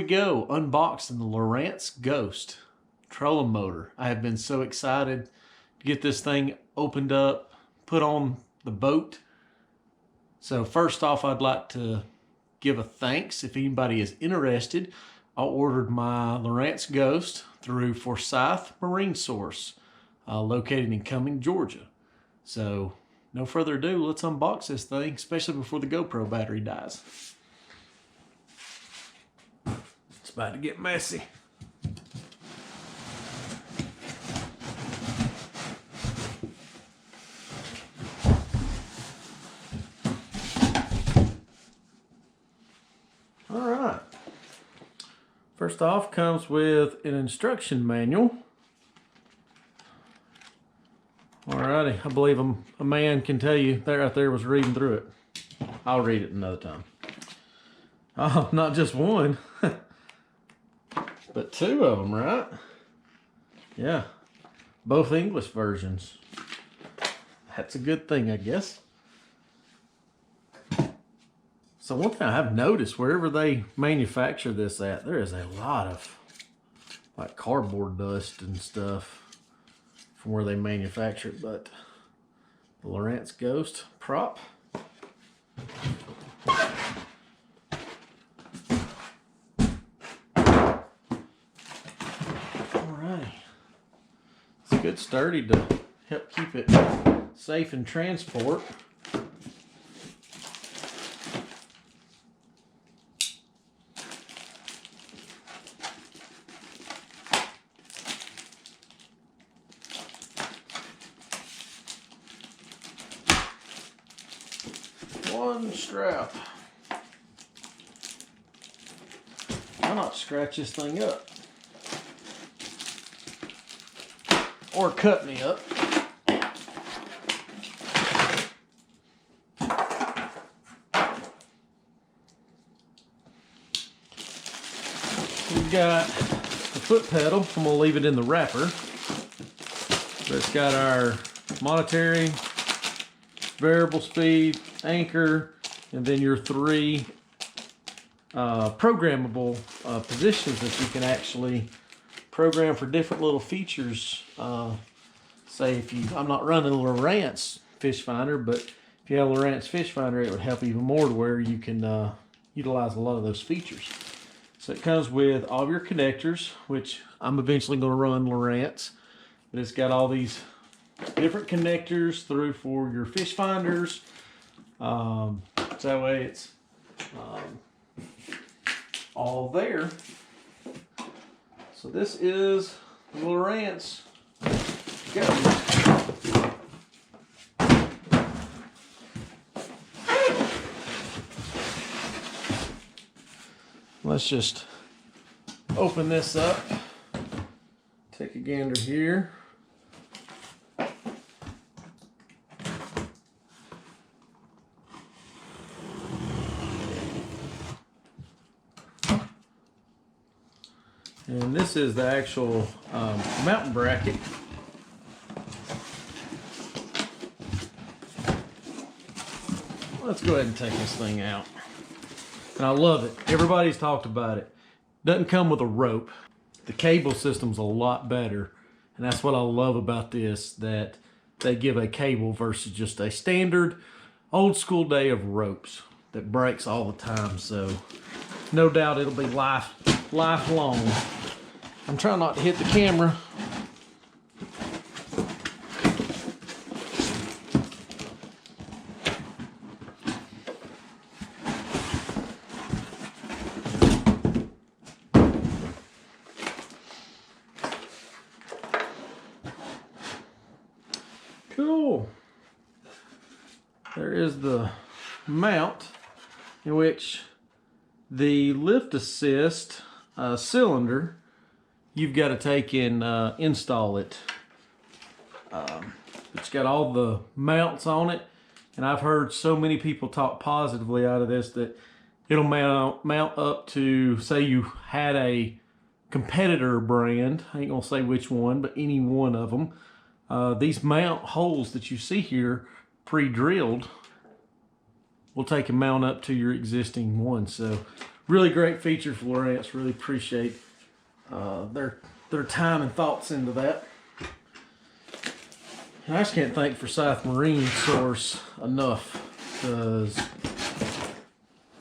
go, unboxing the Lowrance Ghost trolling motor. I have been so excited to get this thing opened up, put on the boat. So first off, I'd like to give a thanks if anybody is interested. I ordered my Lowrance Ghost through Forsyth Marine Source, located in Cumming, Georgia. So no further ado, let's unbox this thing, especially before the GoPro battery dies. It's about to get messy. All right. First off, comes with an instruction manual. Alrighty, I believe a man can tell you that right there was reading through it. I'll read it another time. Oh, not just one, but two of them, right? Yeah, both English versions. That's a good thing, I guess. So one thing I've noticed, wherever they manufacture this at, there is a lot of like cardboard dust and stuff from where they manufacture it. But the Lowrance Ghost prop. Alrighty. It's good sturdy to help keep it safe in transport. One strap. Why not scratch this thing up? Or cut me up. We've got the foot pedal. I'm gonna leave it in the wrapper. But it's got our monetary, variable speed, anchor, and then your three programmable positions that you can actually program for different little features. Say I'm not running a Lowrance fish finder, but if you have a Lowrance fish finder, it would help even more to where you can utilize a lot of those features. So it comes with all of your connectors, which I'm eventually going to run Lowrance, but it's got all these different connectors through for your fish finders. So that way it's all there. So this is the Lowrance Ghost. Let's just open this up. Take a gander here. And this is the actual mountain bracket. Let's go ahead and take this thing out. And I love it. Everybody's talked about it. Doesn't come with a rope. The cable system's a lot better. And that's what I love about this, that they give a cable versus just a standard old school day of ropes that breaks all the time. So no doubt it'll be lifelong. I'm trying not to hit the camera. Cool. There is the mount, in which the lift assist cylinder, you've got to take and install it. It's got all the mounts on it, and I've heard so many people talk positively out of this that it'll mount up to, say you had a competitor brand, I ain't gonna say which one, but any one of them. These mount holes that you see here pre-drilled will take and mount up to your existing one. So really great feature for Lowrance. Really appreciate their time and thoughts into that. And I just can't thank Forsyth Marine Source enough, because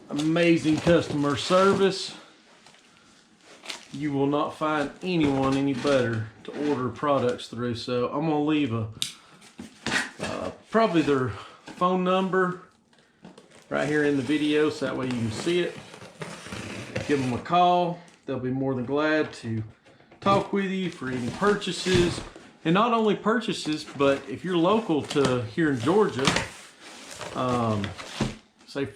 amazing customer service. You will not find anyone any better to order products through. So I'm gonna leave probably their phone number right here in the video, so that way you can see it. Give them a call. They'll be more than glad to talk with you for any purchases. And not only purchases, but if you're local to here in Georgia, say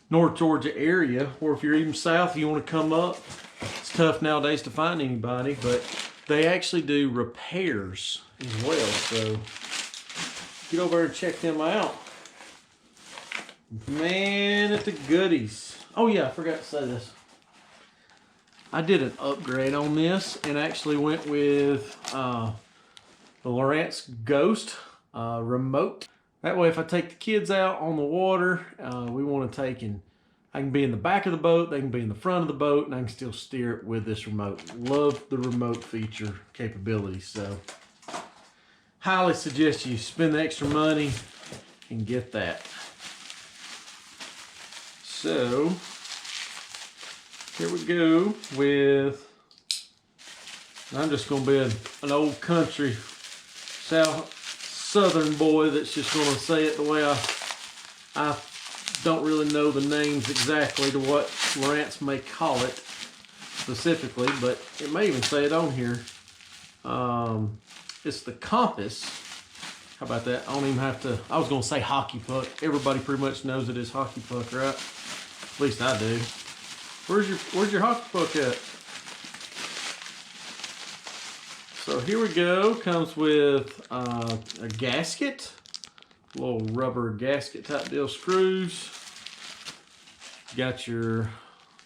North Georgia area, or if you're even south, you want to come up. It's tough nowadays to find anybody, but they actually do repairs as well. So get over there and check them out. Man, at the goodies. Oh yeah, I forgot to say this. I did an upgrade on this and actually went with the Lowrance Ghost remote. That way if I take the kids out on the water, we want to take, and I can be in the back of the boat, they can be in the front of the boat, and I can still steer it with this remote. Love the remote feature capabilities. So highly suggest you spend the extra money and get that. So here we go with, I'm just going to be an old country southern boy that's just going to say it the way I don't really know the names exactly to what Lowrance may call it specifically, but it may even say it on here. It's the compass. How about that? I don't even have to, I was going to say hockey puck. Everybody pretty much knows it is hockey puck, right? At least I do. Where's your hockey puck at? So here we go. Comes with a gasket, a little rubber gasket type deal, screws. Got your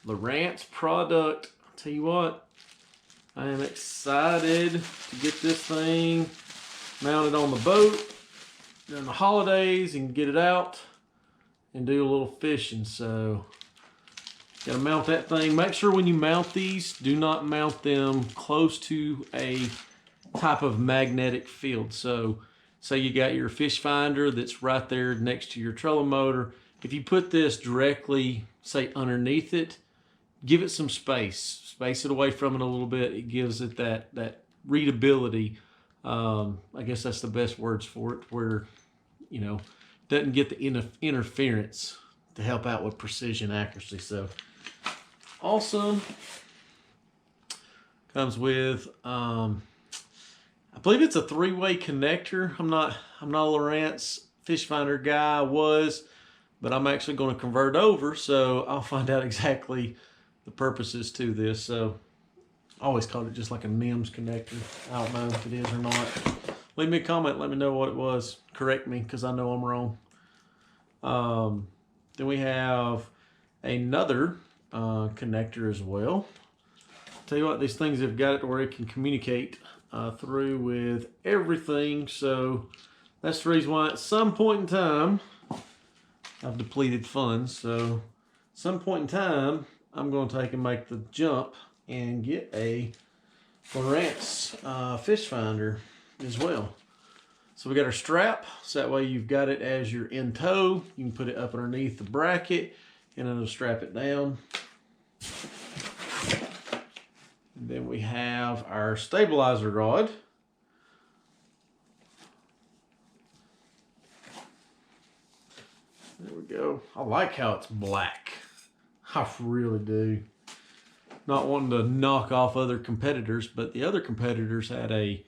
Lowrance product. I'll tell you what, I am excited to get this thing mounted on the boat during the holidays and get it out and do a little fishing. So gotta mount that thing. Make sure when you mount these, do not mount them close to a type of magnetic field. So say you got your fish finder that's right there next to your trolling motor. If you put this directly, say underneath it, give it some space. Space it away from it a little bit. It gives it that readability. I guess that's the best words for it, where, you know, doesn't get the interference to help out with precision accuracy. So awesome. Comes with I believe it's a 3-way connector. I'm not a Lowrance fish finder guy. I was, but I'm actually going to convert over, so I'll find out exactly the purposes to this. So I always called it just like a NIMS connector. I don't know if it is or not. Leave me a comment, let me know what it was. Correct me, because I know I'm wrong. Then we have another connector as well. Tell you what, these things have got it to where it can communicate through with everything. So that's the reason why at some point in time, I've depleted funds. So at some point in time, I'm going to take and make the jump and get a Lowrance fish finder as well. So we got our strap, so that way you've got it as you're in tow. You can put it up underneath the bracket and it'll strap it down. And then we have our stabilizer rod. There we go. I like how it's black. I really do. Not wanting to knock off other competitors, but the other competitors had a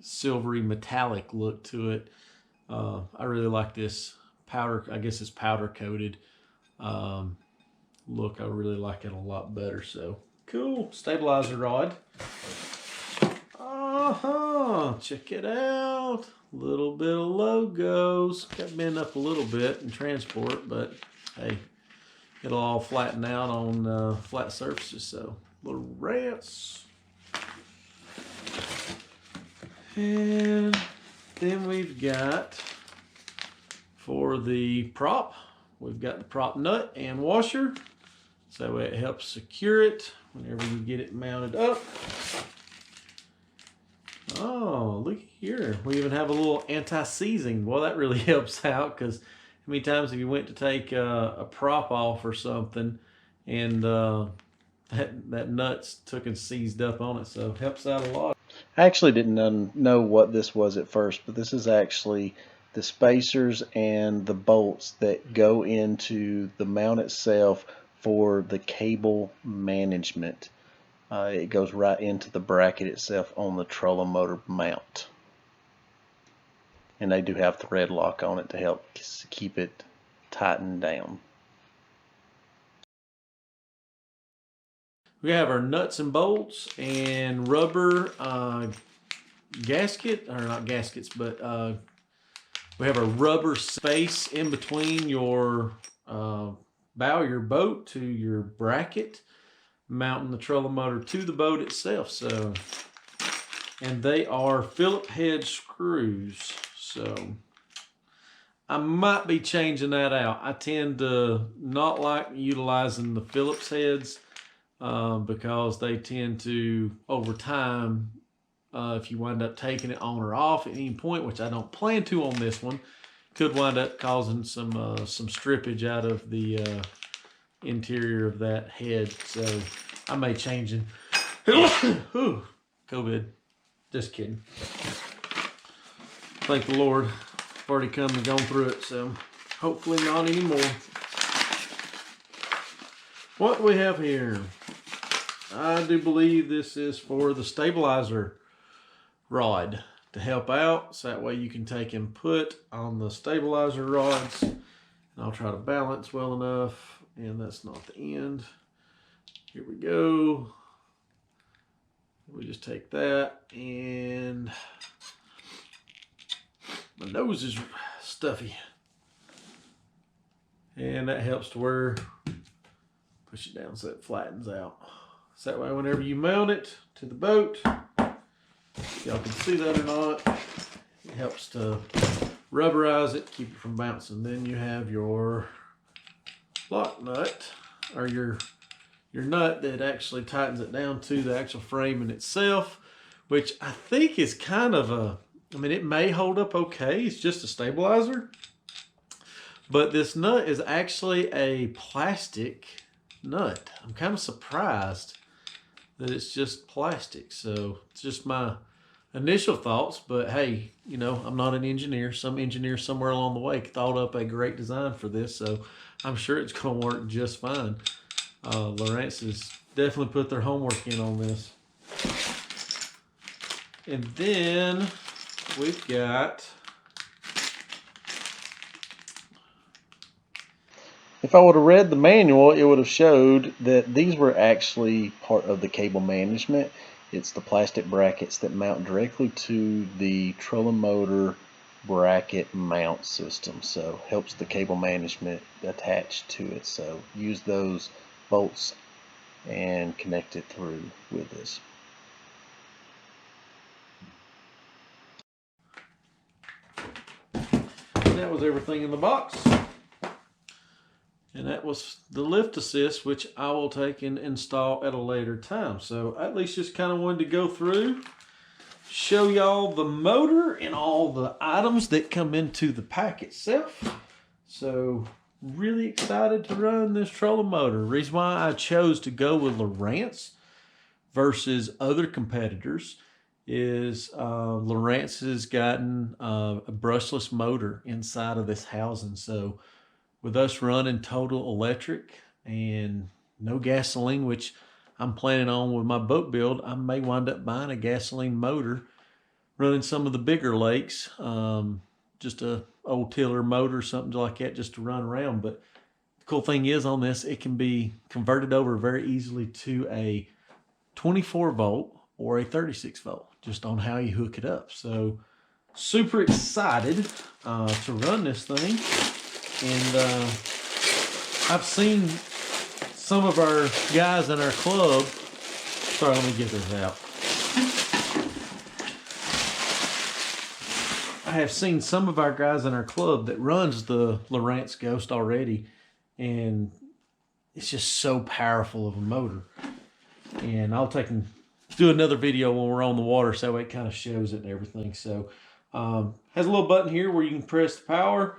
silvery metallic look to it. I really like this powder, I guess it's powder coated look. I really like it a lot better. So cool. Stabilizer rod. Check it out. A little bit of logos. Got to bend up a little bit in transport, but hey, it'll all flatten out on flat surfaces. So Lowrance. And then we've got, for the prop, we've got the prop nut and washer. So that way it helps secure it whenever you get it mounted up. Oh, look here. We even have a little anti-seizing. Well, that really helps out, because how many times have you went to take a prop off or something and that nut's took and seized up on it, so it helps out a lot. I actually didn't know what this was at first, but this is actually the spacers and the bolts that go into the mount itself for the cable management. It goes right into the bracket itself on the trolling motor mount. And they do have thread lock on it to help keep it tightened down. We have our nuts and bolts and rubber gasket, or not gaskets, but we have a rubber space in between your bow of your boat to your bracket, mounting the trolling motor to the boat itself. So, and they are Phillip head screws. So I might be changing that out. I tend to not like utilizing the Phillips heads because they tend to, over time, if you wind up taking it on or off at any point, which I don't plan to on this one, could wind up causing some strippage out of the interior of that head. So I may change it. COVID. Just kidding. Thank the Lord. I've already come and gone through it, so hopefully not anymore. What we have here, I do believe this is for the stabilizer rod to help out, so that way you can take and put on the stabilizer rods. And I'll try to balance well enough, and that's not the end. Here we go. We just take that, and my nose is stuffy, and that helps to where push it down so it flattens out. So that way whenever you mount it to the boat, y'all can see that or not, it helps to rubberize it, keep it from bouncing. Then you have your lock nut, or your nut that actually tightens it down to the actual frame in itself, which I think is kind of a, I mean, it may hold up okay. It's just a stabilizer, but this nut is actually a plastic nut. I'm kind of surprised that it's just plastic. So it's just my initial thoughts, but hey, you know, I'm not an engineer. Some engineer somewhere along the way thought up a great design for this, so I'm sure it's going to work just fine. Lowrance has definitely put their homework in on this. And then we've got, if I would have read the manual, it would have showed that these were actually part of the cable management. It's the plastic brackets that mount directly to the trolling motor bracket mount system. So helps the cable management attach to it. So use those bolts and connect it through with this. And that was everything in the box. And that was the lift assist, which I will take and install at a later time. So at least just kind of wanted to go through, show y'all the motor and all the items that come into the pack itself. So really excited to run this trolling motor. The reason why I chose to go with Lowrance versus other competitors is Lowrance has gotten a brushless motor inside of this housing. So with us running total electric and no gasoline, which I'm planning on with my boat build, I may wind up buying a gasoline motor, running some of the bigger lakes, just a old tiller motor, something like that, just to run around. But the cool thing is on this, it can be converted over very easily to a 24 volt or a 36 volt, just on how you hook it up. So super excited to run this thing. And I've seen some of our guys in our club, sorry, let me get this out. have seen some of our guys in our club that runs the Lowrance Ghost already, and it's just so powerful of a motor. And I'll take and do another video when we're on the water so it kind of shows it and everything. So has a little button here where you can press the power,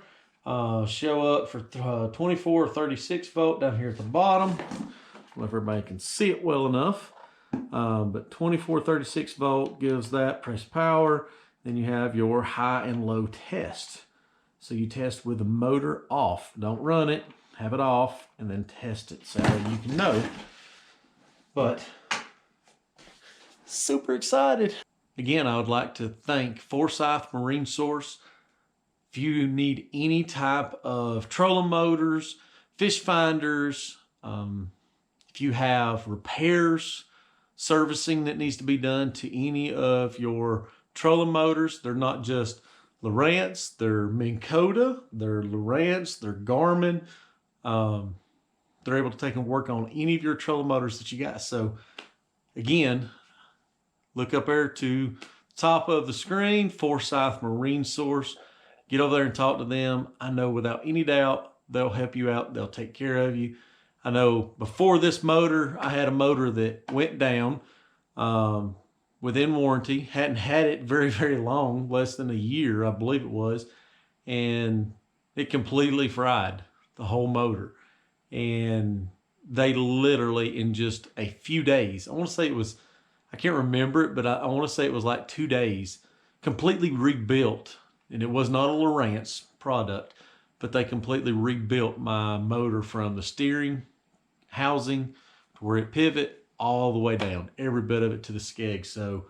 show up for 24 or 36 volt down here at the bottom. I don't know if everybody can see it well enough, but 24, 36 volt gives that. Press power. Then you have your high and low test. So you test with the motor off. Don't run it, have it off, and then test it so you can know. But super excited. Again, I would like to thank Forsyth Marine Source. If you need any type of trolling motors, fish finders, if you have repairs, servicing that needs to be done to any of your trolling motors, they're not just Lowrance, they're Minn Kota, they're Lowrance, they're Garmin. They're able to take and work on any of your trolling motors that you got. So again, look up there to the top of the screen, Forsyth Marine Source. Get over there and talk to them. I know without any doubt, they'll help you out. They'll take care of you. I know before this motor, I had a motor that went down within warranty. Hadn't had it very, very long, less than a year, I believe it was. And it completely fried, the whole motor. And they literally, in just a few days, I want to say it was, I can't remember it, but I want to say it was like 2 days, completely rebuilt. And it was not a Lowrance product, but they completely rebuilt my motor from the steering housing to where it pivot all the way down, every bit of it to the skeg. So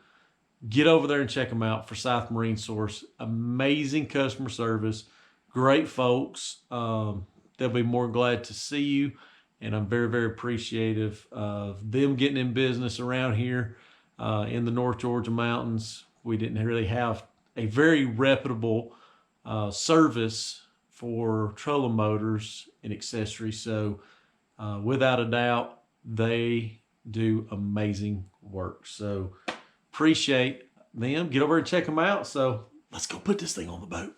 get over there and check them out. Forsyth Marine Source, amazing customer service, great folks. They'll be more glad to see you, and I'm very, very appreciative of them getting in business around here in the North Georgia mountains. We didn't really have a very reputable service for trolling motors and accessories. So without a doubt, they do amazing work. So appreciate them. Get over and check them out. So let's go put this thing on the boat.